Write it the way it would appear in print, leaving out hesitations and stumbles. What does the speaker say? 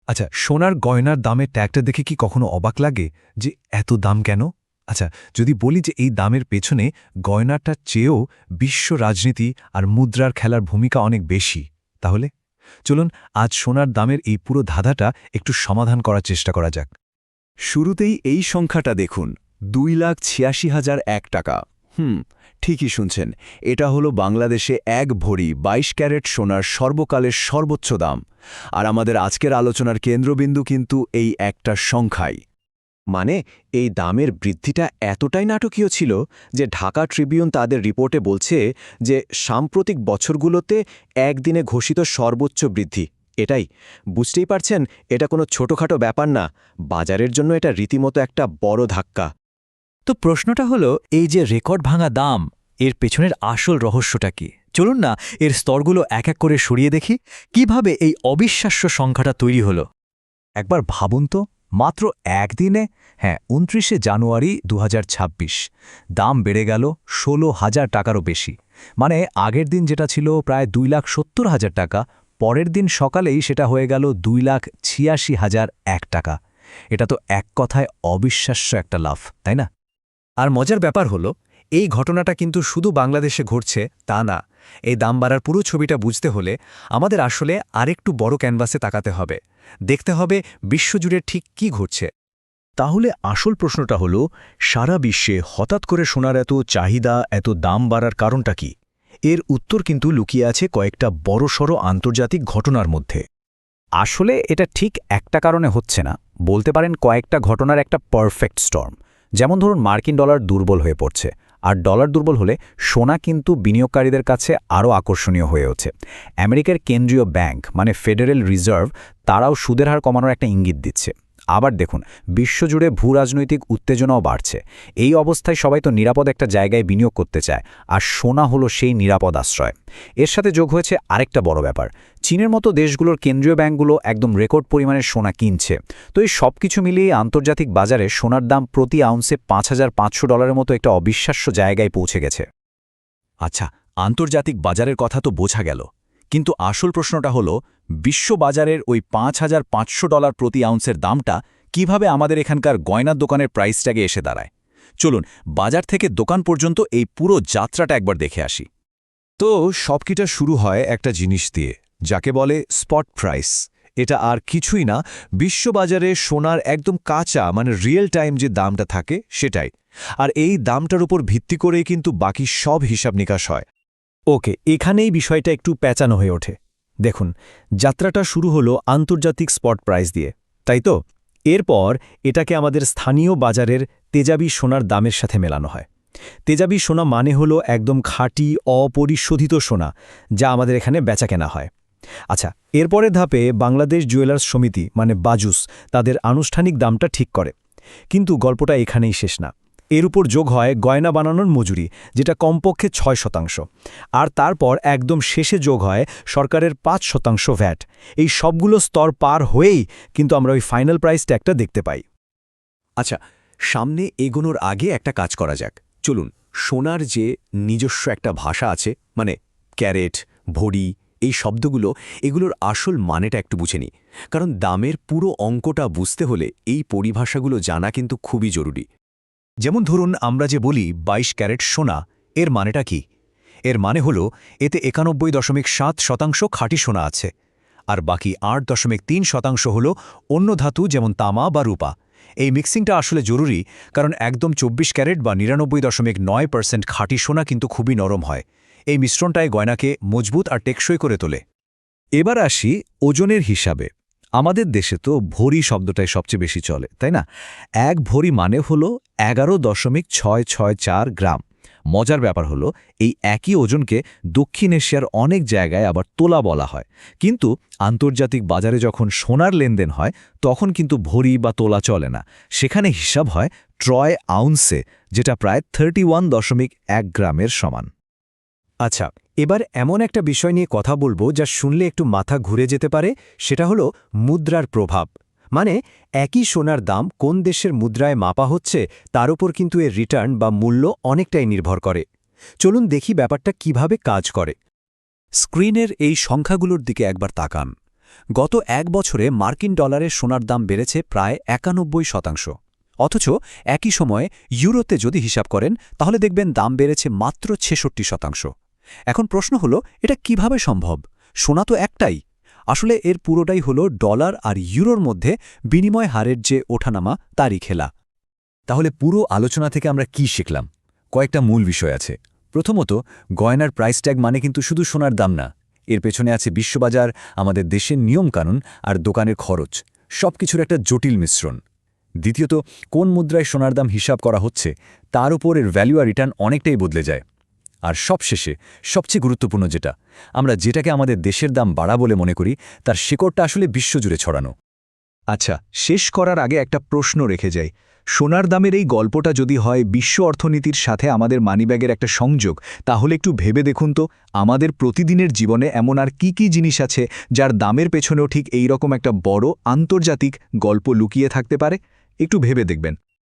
আচ্ছা, সোনার গয়নার দামের ট্যাগটা দেখে কি কখনো অবাক লাগে যে এত দাম কেন? আচ্ছা, যদি বলি যে এই দামের পেছনে গয়নাটার চেয়েও বিশ্ব রাজনীতি আর মুদ্রার খেলার ভূমিকা অনেক বেশি, তাহলে চলুন আজ সোনার দামের এই পুরো ধাঁধাটা একটু সমাধান করার চেষ্টা করা যাক। শুরুতেই এই সংখ্যাটা দেখুন, 2,86,001 টাকা। ঠিকই শুনছেন, এটা হলো বাংলাদেশে 1 ভরি 22 ক্যারেট সোনার সর্বকালের সর্বোচ্চ দাম। আর আমাদের আজকের আলোচনার কেন্দ্রবিন্দু কিন্তু এই একটা সংখ্যাই। মানে এই দামের বৃদ্ধিটা এতটাই নাটকীয় ছিল যে ঢাকা ট্রিবিউন তাদের রিপোর্টে বলছে যে সাম্প্রতিক বছরগুলোতে একদিনে ঘোষিত সর্বোচ্চ বৃদ্ধি। এটাই বুঝতেই পারছেন, এটা কোনো ছোটখাটো ব্যাপার না, বাজারের জন্য এটা রীতিমতো একটা বড় ধাক্কা। তো প্রশ্নটা হলো, এই যে রেকর্ড ভাঙা দাম, এর পেছনের আসল রহস্যটা কি? চলুন না এর স্তরগুলো এক এক করে সরিয়ে দেখি কিভাবে এই অবিশ্বাস্য সংখ্যাটা তৈরি হলো। একবার ভাবুন তো, মাত্র একদিনে, 29শে জানুয়ারি 2026, দাম বেড়ে গেল 16,000 টাকারও বেশি। মানে আগের দিন যেটা ছিল প্রায় 2,70,000 টাকা, পরের দিন সকালেই সেটা হয়ে গেল 2,86,001 টাকা। এটা তো এক কথায় অবিশ্বাস্য একটা লাভ, তাই না? আর মজার ব্যাপার হলো, এই ঘটনাটা কিন্তু শুধু বাংলাদেশে ঘটছে তা না। এই দাম বাড়ার পুরো ছবিটা বুঝতে হলে আমাদের আসলে আরেকটু বড় ক্যানভাসে তাকাতে হবে, দেখতে হবে বিশ্বজুড়ে ঠিক কি ঘটছে। তাহলে আসল প্রশ্নটা হলো, সারা বিশ্বে হঠাৎ করে সোনার এত চাহিদা, এত দাম বাড়ার কারণটা কি? এর উত্তর কিন্তু লুকিয়ে আছে কয়েকটা বড়সড় আন্তর্জাতিক ঘটনার মধ্যে। আসলে এটা ঠিক একটা কারণে হচ্ছে না, বলতে পারেন কয়েকটা ঘটনার একটা পারফেক্ট স্টর্ম। যেমন ধরুন, মার্কিন ডলার দুর্বল হয়ে পড়ছে, আর ডলার দুর্বল হলে সোনা কিন্তু বিনিয়োগকারীদের কাছে আরও আকর্ষণীয় হয়ে ওঠে। আমেরিকার কেন্দ্রীয় ব্যাংক মানে ফেডারেল রিজার্ভ, তারাও সুদের হার কমানোর একটা ইঙ্গিত দিচ্ছে। আবার দেখুন, বিশ্বজুড়ে ভূরাজনৈতিক উত্তেজনাও বাড়ছে। এই অবস্থায় সবাই তো নিরাপদ একটা জায়গায় বিনিয়োগ করতে চায়, আর সোনা হলো সেই নিরাপদ আশ্রয়। এর সাথে যোগ হয়েছে আরেকটা বড় ব্যাপার, চীনের মতো দেশগুলোর কেন্দ্রীয় ব্যাংকগুলো একদম রেকর্ড পরিমাণের সোনা কিনছে। তো এই সব কিছু মিলিয়ে আন্তর্জাতিক বাজারে সোনার দাম প্রতি আউন্সে $5,500 মতো একটা অবিশ্বাস্য জায়গায় পৌঁছে গেছে। আচ্ছা, আন্তর্জাতিক বাজারের কথা তো বোঝা গেল, কিন্তু আসল প্রশ্নটা হলো, বিশ্ব বাজারের ওই $5,500 প্রতি আউন্সের দামটা কিভাবে আমাদের এখানকার গয়নার দোকানের প্রাইস ট্যাগে এসে দাঁড়ায়? চলুন বাজার থেকে দোকান পর্যন্ত এই পুরো যাত্রাটা একবার দেখে আসি। তো সবকিটা শুরু হয় একটা জিনিস দিয়ে, যাকে বলে স্পট প্রাইস। এটা আর কিছুই না, বিশ্ববাজারে সোনার একদম কাঁচা মানে রিয়েল টাইম যে দামটা থাকে সেটাই। আর এই দামটার উপর ভিত্তি করেই কিন্তু বাকি সব হিসাব নিকাশ হয়। ওকে, এখানেই বিষয়টা একটু প্যাঁচানো হয়ে ওঠে। দেখুন, যাত্রাটা শুরু হলো আন্তর্জাতিক স্পট প্রাইস দিয়ে, তাই তো? এরপর এটাকে আমাদের স্থানীয় বাজারের তেজাবি সোনার দামের সাথে মেলানো হয়। তেজাবি সোনা মানে হলো একদম খাঁটি অপরিশোধিত সোনা, যা আমাদের এখানে বেচাকেনা হয়। আচ্ছা, এরপরের ধাপে বাংলাদেশ জুয়েলার্স সমিতি মানে বাজুস তাদের আনুষ্ঠানিক দামটা ঠিক করে। কিন্তু গল্পটা এখানেই শেষ না। এর উপর যোগ হয় গয়না বানানোর মজুরি, যেটা কমপক্ষে 6%। আর তারপর একদম শেষে যোগ হয় সরকারের 5% ভ্যাট। এই সবগুলো স্তর পার হয়েই কিন্তু আমরা ওই ফাইনাল প্রাইস ট্যাগটা দেখতে পাই। আচ্ছা, সামনে এগোনোর আগে একটা কাজ করা যাক। চলুন সোনার যে নিজস্ব একটা ভাষা আছে, মানে ক্যারেট, ভরি, এই শব্দগুলো, এগুলোর আসল মানেটা একটু বুঝে নিই। কারণ দামের পুরো অঙ্কটা বুঝতে হলে এই পরিভাষাগুলো জানা কিন্তু খুবই জরুরি। যেমন ধরুন, আমরা যে বলি 22 ক্যারেট সোনা, এর মানেটা কি? এর মানে হলো এতে 91.7% খাঁটি সোনা আছে, আর বাকি 8.3% হল অন্য ধাতু যেমন তামা বা রূপা। এই মিক্সিংটা আসলে জরুরি, কারণ একদম 24 ক্যারেট বা 99.9% খাঁটি সোনা কিন্তু খুবই নরম হয়। এই মিশ্রণটাই গয়নাকে মজবুত আর টেকসই করে তোলে। এবার আসি ওজনের হিসাবে। আমাদের দেশে তো ভরি শব্দটাই সবচেয়ে বেশি চলে, তাই না? এক ভরি মানে হলো 11.664 গ্রাম। মজার ব্যাপার হলো, এই একই ওজনকে দক্ষিণ এশিয়ার অনেক জায়গায় আবার তোলা বলা হয়। কিন্তু আন্তর্জাতিক বাজারে যখন সোনার লেনদেন হয়, তখন কিন্তু ভরি বা তোলা চলে না। সেখানে হিসাব হয় ট্রয় আউন্সে, যেটা প্রায় 31.1 গ্রামের সমান। আচ্ছা, এবার এমন একটা বিষয় নিয়ে কথা বলবো যা শুনলে একটু মাথা ঘুরে যেতে পারে, সেটা হলো মুদ্রার প্রভাব। মানে একই সোনার দাম কোন দেশের মুদ্রায় মাপা হচ্ছে তার উপর কিন্তু এর রিটার্ন বা মূল্য অনেকটাই নির্ভর করে। চলুন দেখি ব্যাপারটা কিভাবে কাজ করে। স্ক্রিনের এই সংখ্যাগুলোর দিকে একবার তাকান। গত 1 বছরে মার্কিন ডলারের সোনার দাম বেড়েছে প্রায় 91%। অথচ একই সময়ে ইউরোতে যদি হিসাব করেন তাহলে দেখবেন দাম বেড়েছে মাত্র 66%। এখন প্রশ্ন হলো, এটা কিভাবে সম্ভব? সোনা তো একটাই। আসলে এর পুরোটাই হলো ডলার আর ইউরোর মধ্যে বিনিময় হারের যে ওঠানামা তারই খেলা। তাহলে পুরো আলোচনা থেকে আমরা কি শিখলাম? কয়েকটা মূল বিষয় আছে। প্রথমত, গয়নার প্রাইস ট্যাগ মানে কিন্তু শুধু সোনার দাম না, এর পেছনে আছে বিশ্ববাজার, আমাদের দেশের নিয়মকানুন আর দোকানের খরচ, সবকিছুর একটা জটিল মিশ্রণ। দ্বিতীয়ত, কোন মুদ্রায় সোনার দাম হিসাব করা হচ্ছে তার উপর এর ভ্যালু আর রিটার্ন অনেকটাই বদলে যায়। আর সবশেষে সবচেয়ে গুরুত্বপূর্ণ যেটা, আমরা যেটাকে আমাদের দেশের দাম বাড়া বলে মনে করি তার শিকড়টা আসলে বিশ্বজুড়ে ছড়ানো। আচ্ছা, শেষ করার আগে একটা প্রশ্ন রেখে যাই। সোনার দামের এই গল্পটা যদি হয় বিশ্ব অর্থনীতির সাথে আমাদের মানিব্যাগের একটা সংযোগ, তাহলে একটু ভেবে দেখুন তো, আমাদের প্রতিদিনের জীবনে এমন আর কি কি জিনিস আছে যার দামের পেছনেও ঠিক এই রকম একটা বড় আন্তর্জাতিক গল্প লুকিয়ে থাকতে পারে? একটু ভেবে দেখবেন।